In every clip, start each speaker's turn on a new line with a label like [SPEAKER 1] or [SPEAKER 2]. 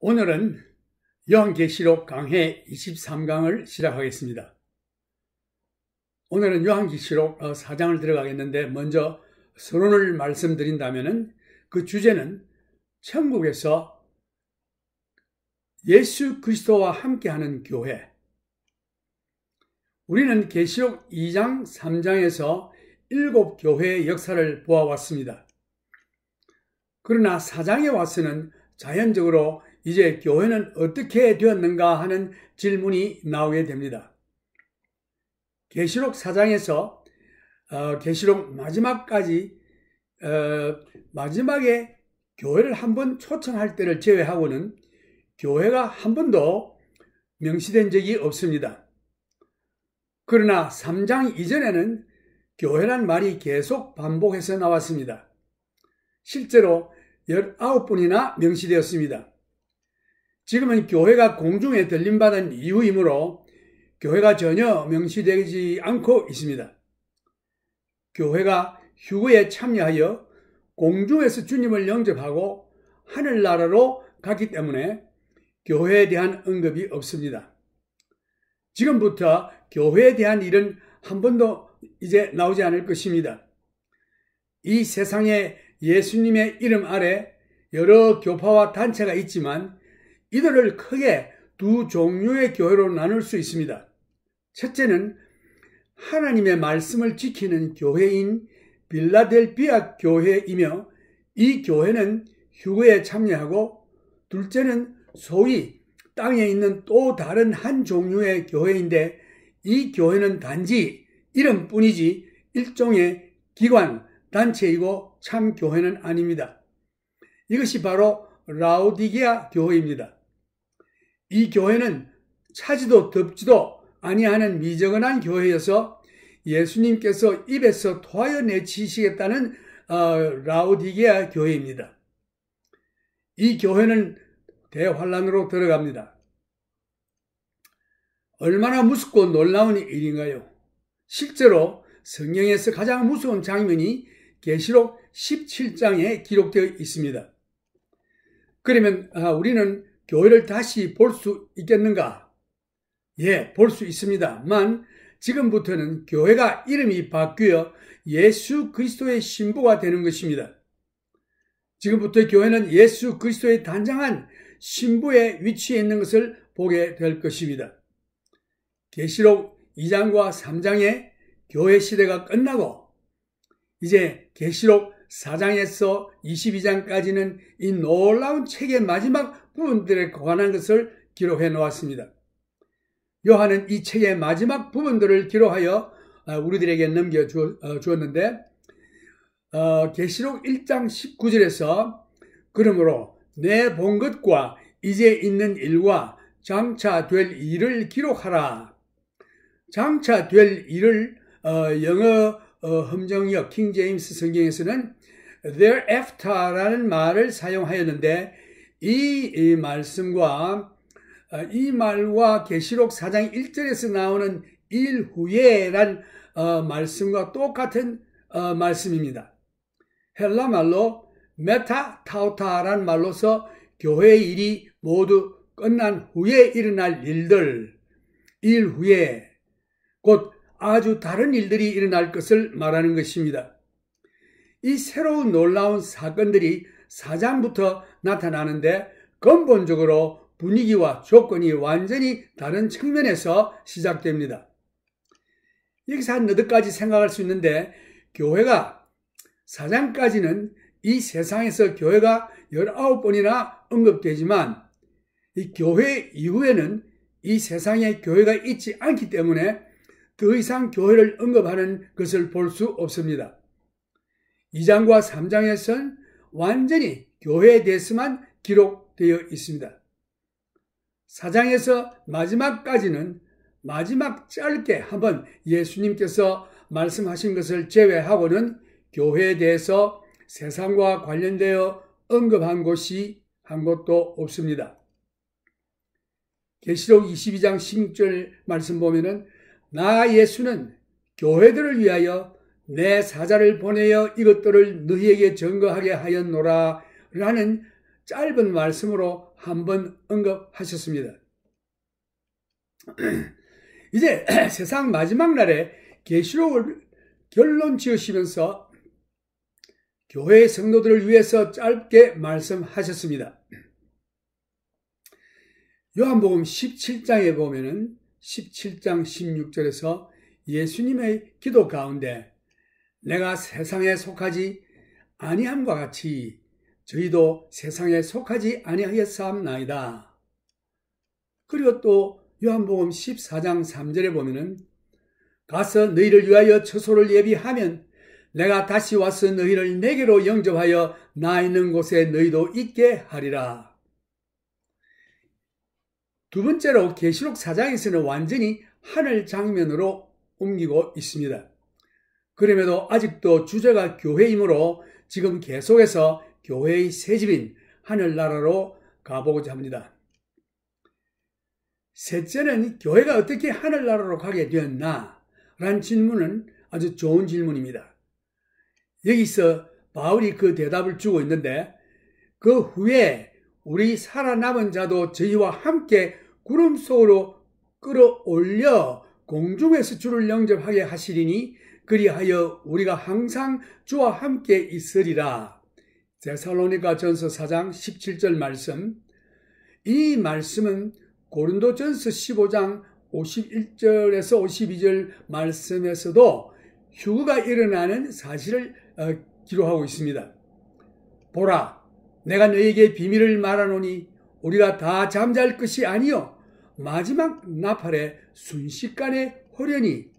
[SPEAKER 1] 오늘은 요한계시록 강해 23강을 시작하겠습니다. 오늘은 요한계시록 4장을 들어가겠는데 먼저 서론을 말씀드린다면 그 주제는 천국에서 예수 그리스도와 함께하는 교회. 우리는 계시록 2장, 3장에서 7교회의 역사를 보아왔습니다. 그러나 4장에 와서는 자연적으로 이제 교회는 어떻게 되었는가 하는 질문이 나오게 됩니다. 계시록 4장에서 계시록 마지막까지 마지막에 교회를 한번 초청할 때를 제외하고는 교회가 한 번도 명시된 적이 없습니다. 그러나 3장 이전에는 교회란 말이 계속 반복해서 나왔습니다. 실제로 19번이나 명시되었습니다. 지금은 교회가 공중에 들림받은 이후이므로 교회가 전혀 명시되지 않고 있습니다. 교회가 휴거에 참여하여 공중에서 주님을 영접하고 하늘나라로 갔기 때문에 교회에 대한 언급이 없습니다. 지금부터 교회에 대한 일은 한 번도 이제 나오지 않을 것입니다. 이 세상에 예수님의 이름 아래 여러 교파와 단체가 있지만 이들을 크게 두 종류의 교회로 나눌 수 있습니다. 첫째는 하나님의 말씀을 지키는 교회인 빌라델비아 교회이며 이 교회는 휴거에 참여하고, 둘째는 소위 땅에 있는 또 다른 한 종류의 교회인데 이 교회는 단지 이름뿐이지 일종의 기관, 단체이고 참 교회는 아닙니다. 이것이 바로 라오디게아 교회입니다. 이 교회는 차지도 덥지도 아니하는 미저근한 교회여서 예수님께서 입에서 토하여 내치시겠다는 라오디게아 교회입니다. 이 교회는 대환란으로 들어갑니다. 얼마나 무섭고 놀라운 일인가요? 실제로 성경에서 가장 무서운 장면이 계시록 17장에 기록되어 있습니다. 그러면 우리는 교회를 다시 볼 수 있겠는가? 예, 볼 수 있습니다만 지금부터는 교회가 이름이 바뀌어 예수 그리스도의 신부가 되는 것입니다. 지금부터 교회는 예수 그리스도의 단장한 신부의 위치에 있는 것을 보게 될 것입니다. 계시록 2장과 3장의 교회 시대가 끝나고 이제 계시록 4장에서 22장까지는 이 놀라운 책의 마지막 부분들에 관한 것을 기록해 놓았습니다. 요한은 이 책의 마지막 부분들을 기록하여 우리들에게 넘겨주었는데 계시록 1장 19절에서 그러므로 내 본 것과 이제 있는 일과 장차 될 일을 기록하라. 장차 될 일을 영어 함정역 킹 제임스 성경에서는 thereafter라는 말을 사용하였는데 이 말씀과 이 말과 계시록 4장 1절에서 나오는 일 후에란 말씀과 똑같은 말씀입니다. 헬라 말로 메타 타우타란 말로서 교회의 일이 모두 끝난 후에 일어날 일들, 일 후에 곧 아주 다른 일들이 일어날 것을 말하는 것입니다. 이 새로운 놀라운 사건들이 4장부터 나타나는데 근본적으로 분위기와 조건이 완전히 다른 측면에서 시작됩니다. 여기서 한 너댓까지 생각할 수 있는데 교회가 4장까지는 이 세상에서 교회가 19번이나 언급되지만 이 교회 이후에는 이 세상에 교회가 있지 않기 때문에 더 이상 교회를 언급하는 것을 볼 수 없습니다. 2장과 3장에서는 완전히 교회에 대해서만 기록되어 있습니다. 4장에서 마지막까지는 마지막 짧게 한번 예수님께서 말씀하신 것을 제외하고는 교회에 대해서 세상과 관련되어 언급한 곳이 한 곳도 없습니다. 계시록 22장 16절 말씀 보면은 나 예수는 교회들을 위하여 내 사자를 보내어 이것들을 너희에게 증거하게 하였노라 라는 짧은 말씀으로 한번 언급하셨습니다. 이제 세상 마지막 날에 계시록을 결론 지으시면서 교회의 성도들을 위해서 짧게 말씀하셨습니다. 요한복음 17장에 보면은 17장 16절에서 예수님의 기도 가운데 내가 세상에 속하지 아니함과 같이 저희도 세상에 속하지 아니하였사옵나이다. 그리고 또 요한복음 14장 3절에 보면은 가서 너희를 위하여 처소를 예비하면 내가 다시 와서 너희를 내게로 영접하여 나 있는 곳에 너희도 있게 하리라. 두 번째로 계시록 4장에서는 완전히 하늘 장면으로 옮기고 있습니다. 그럼에도 아직도 주제가 교회이므로 지금 계속해서 교회의 새집인 하늘나라로 가보고자 합니다. 셋째는 교회가 어떻게 하늘나라로 가게 되었나? 라는 질문은 아주 좋은 질문입니다. 여기서 바울이 그 대답을 주고 있는데 그 후에 우리 살아남은 자도 저희와 함께 구름 속으로 끌어올려 공중에서 주를 영접하게 하시리니 그리하여 우리가 항상 주와 함께 있으리라. 데살로니가전서 4장 17절 말씀. 이 말씀은 고린도전서 15장 51절에서 52절 말씀에서도 휴거가 일어나는 사실을 기록하고 있습니다. 보라, 내가 너에게 비밀을 말하노니 우리가 다 잠잘 것이 아니요 마지막 나팔에 순식간에 호련히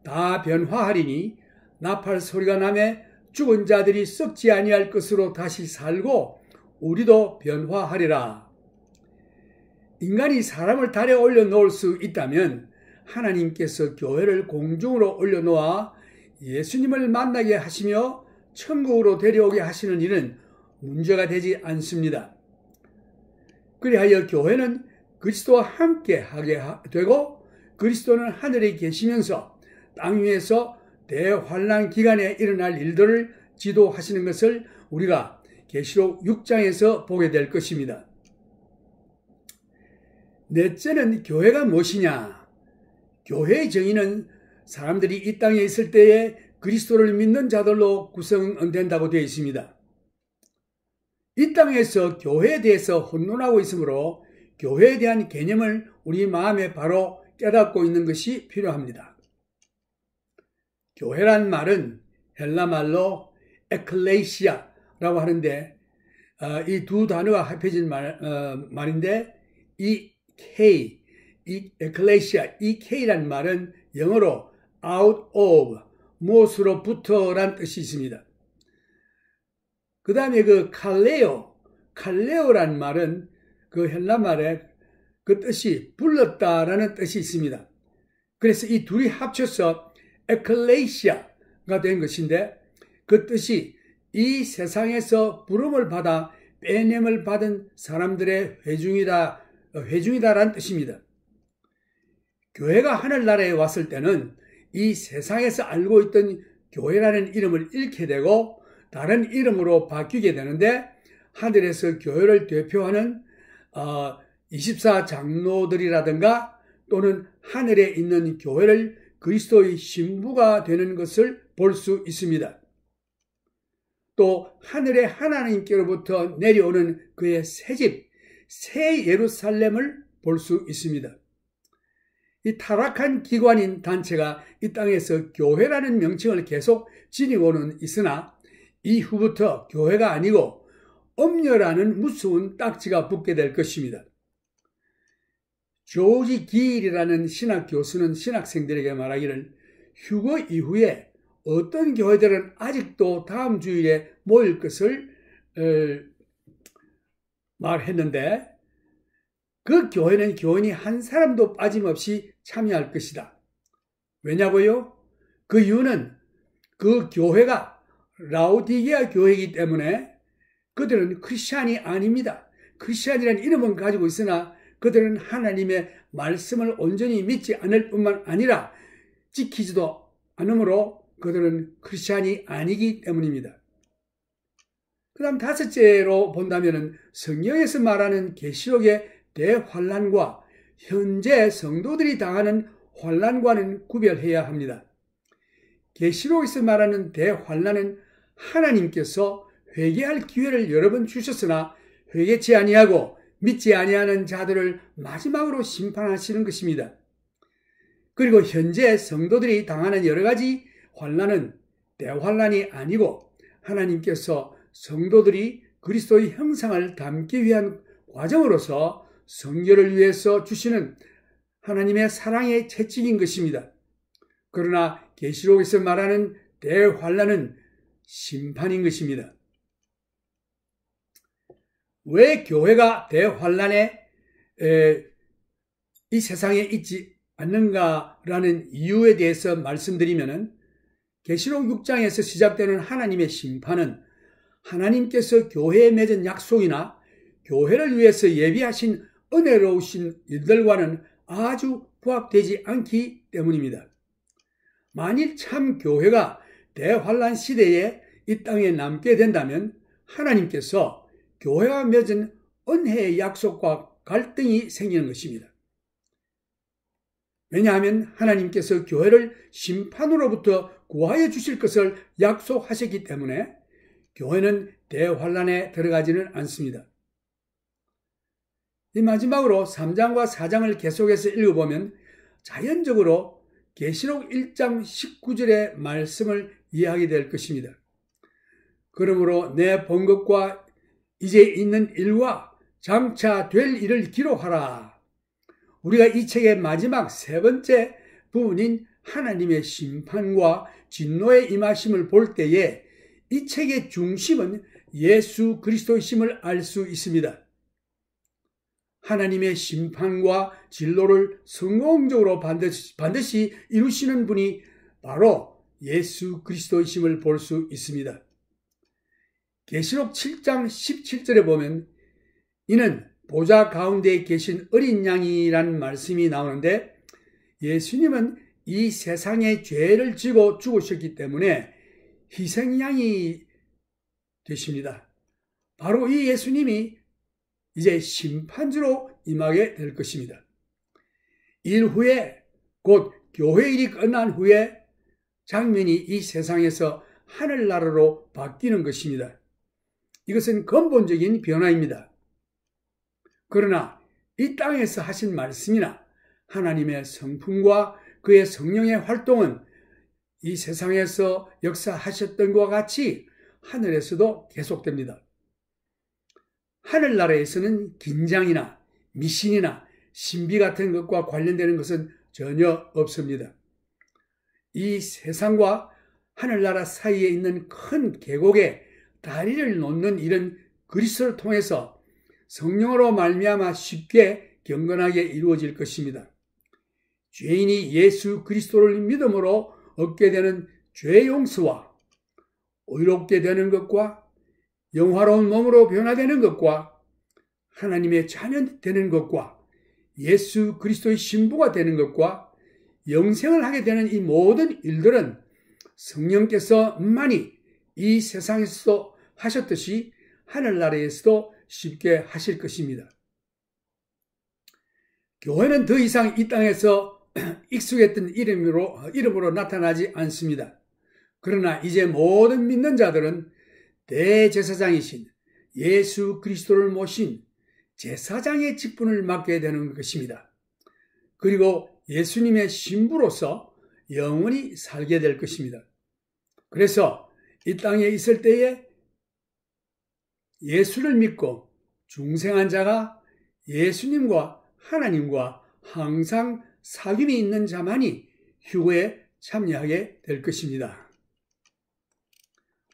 [SPEAKER 1] 다 변화하리니 나팔 소리가 나매 죽은 자들이 썩지 아니할 것으로 다시 살고 우리도 변화하리라. 인간이 사람을 달에 올려놓을 수 있다면 하나님께서 교회를 공중으로 올려놓아 예수님을 만나게 하시며 천국으로 데려오게 하시는 일은 문제가 되지 않습니다. 그리하여 교회는 그리스도와 함께 하게 되고 그리스도는 하늘에 계시면서 땅 위에서 대환란 기간에 일어날 일들을 지도하시는 것을 우리가 계시록 6장에서 보게 될 것입니다. 넷째는 교회가 무엇이냐? 교회의 정의는 사람들이 이 땅에 있을 때에 그리스도를 믿는 자들로 구성된다고 되어 있습니다. 이 땅에서 교회에 대해서 혼돈하고 있으므로 교회에 대한 개념을 우리 마음에 바로 깨닫고 있는 것이 필요합니다. 교회란 말은 헬라말로 에클레시아라고 하는데 이 두 단어가 합해진 말인데 이 에클레시아, 이 K란 말은 영어로 out of, 무엇으로부터란 뜻이 있습니다. 그 다음에 그 칼레오란 말은 그 헬라말에 그 뜻이 불렀다라는 뜻이 있습니다. 그래서 이 둘이 합쳐서 에클레시아가 된 것인데 그 뜻이 이 세상에서 부름을 받아 빼냄을 받은 사람들의 회중이다라는 뜻입니다. 교회가 하늘나라에 왔을 때는 이 세상에서 알고 있던 교회라는 이름을 잃게 되고 다른 이름으로 바뀌게 되는데 하늘에서 교회를 대표하는 24장로들이라든가 또는 하늘에 있는 교회를 그리스도의 신부가 되는 것을 볼 수 있습니다. 또 하늘의 하나님께로부터 내려오는 그의 새집, 새 예루살렘을 볼 수 있습니다. 이 타락한 기관인 단체가 이 땅에서 교회라는 명칭을 계속 지니고는 있으나 이후부터 교회가 아니고 엄녀라는 무서운 딱지가 붙게 될 것입니다. 조지 기일이라는 신학 교수는 신학생들에게 말하기를 휴거 이후에 어떤 교회들은 아직도 다음 주일에 모일 것을 말했는데 그 교회는 교인이 한 사람도 빠짐없이 참여할 것이다. 왜냐고요? 그 이유는 그 교회가 라오디게아 교회이기 때문에 그들은 크리스찬이 아닙니다. 크리스찬이라는 이름은 가지고 있으나 그들은 하나님의 말씀을 온전히 믿지 않을 뿐만 아니라 지키지도 않으므로 그들은 크리스찬이 아니기 때문입니다. 그 다음 다섯째로 본다면 성경에서 말하는 계시록의 대환란과 현재 성도들이 당하는 환란과는 구별해야 합니다. 계시록에서 말하는 대환란은 하나님께서 회개할 기회를 여러 번 주셨으나 회개치 아니하고 믿지 아니하는 자들을 마지막으로 심판하시는 것입니다. 그리고 현재 성도들이 당하는 여러 가지 환난은 대환난이 아니고 하나님께서 성도들이 그리스도의 형상을 닮기 위한 과정으로서 성결을 위해서 주시는 하나님의 사랑의 채찍인 것입니다. 그러나 계시록에서 말하는 대환난은 심판인 것입니다. 왜 교회가 대환난에 이 세상에 있지 않는가라는 이유에 대해서 말씀드리면은 계시록 6장에서 시작되는 하나님의 심판은 하나님께서 교회에 맺은 약속이나 교회를 위해서 예비하신 은혜로우신 일들과는 아주 부합되지 않기 때문입니다. 만일 참 교회가 대환란 시대에 이 땅에 남게 된다면 하나님께서 교회와 맺은 은혜의 약속과 갈등이 생기는 것입니다. 왜냐하면 하나님께서 교회를 심판으로부터 구하여 주실 것을 약속하셨기 때문에 교회는 대환란에 들어가지는 않습니다. 이 마지막으로 3장과 4장을 계속해서 읽어보면 자연적으로 계시록 1장 19절의 말씀을 이해하게 될 것입니다. 그러므로 내 본 것과 이제 있는 일과 장차 될 일을 기록하라. 우리가 이 책의 마지막 세 번째 부분인 하나님의 심판과 진노의 임하심을 볼 때에 이 책의 중심은 예수 그리스도이심을 알 수 있습니다. 하나님의 심판과 진노를 성공적으로 반드시 이루시는 분이 바로 예수 그리스도이심을 볼 수 있습니다. 계시록 7장 17절에 보면 이는 보좌 가운데 계신 어린 양이라는 말씀이 나오는데 예수님은 이 세상의 죄를 지고 죽으셨기 때문에 희생양이 되십니다. 바로 이 예수님이 이제 심판주로 임하게 될 것입니다. 일 후에 곧 교회 일이 끝난 후에 장면이 이 세상에서 하늘나라로 바뀌는 것입니다. 이것은 근본적인 변화입니다. 그러나 이 땅에서 하신 말씀이나 하나님의 성품과 그의 성령의 활동은 이 세상에서 역사하셨던 것과 같이 하늘에서도 계속됩니다. 하늘나라에서는 긴장이나 미신이나 신비 같은 것과 관련되는 것은 전혀 없습니다. 이 세상과 하늘나라 사이에 있는 큰 계곡에 다리를 놓는 이런 그리스도를 통해서 성령으로 말미암아 쉽게 경건하게 이루어질 것입니다. 죄인이 예수 그리스도를 믿음으로 얻게 되는 죄 용서와 의롭게 되는 것과 영화로운 몸으로 변화되는 것과 하나님의 자녀 되는 것과 예수 그리스도의 신부가 되는 것과 영생을 하게 되는 이 모든 일들은 성령께서만이 이 세상에서도 하셨듯이 하늘나라에서도 쉽게 하실 것입니다. 교회는 더 이상 이 땅에서 익숙했던 이름으로 나타나지 않습니다. 그러나 이제 모든 믿는 자들은 대제사장이신 예수 그리스도를 모신 제사장의 직분을 맡게 되는 것입니다. 그리고 예수님의 신부로서 영원히 살게 될 것입니다. 그래서 이 땅에 있을 때에 예수를 믿고 중생한 자가 예수님과 하나님과 항상 사귐이 있는 자만이 휴거에 참여하게 될 것입니다.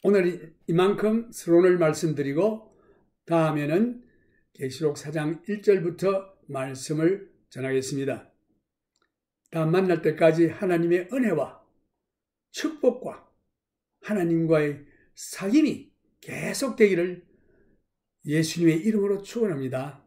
[SPEAKER 1] 오늘 이만큼 서론을 말씀드리고 다음에는 계시록 4장 1절부터 말씀을 전하겠습니다. 다음 만날 때까지 하나님의 은혜와 축복과 하나님과의 사귐이 계속되기를 예수님의 이름으로 축원합니다.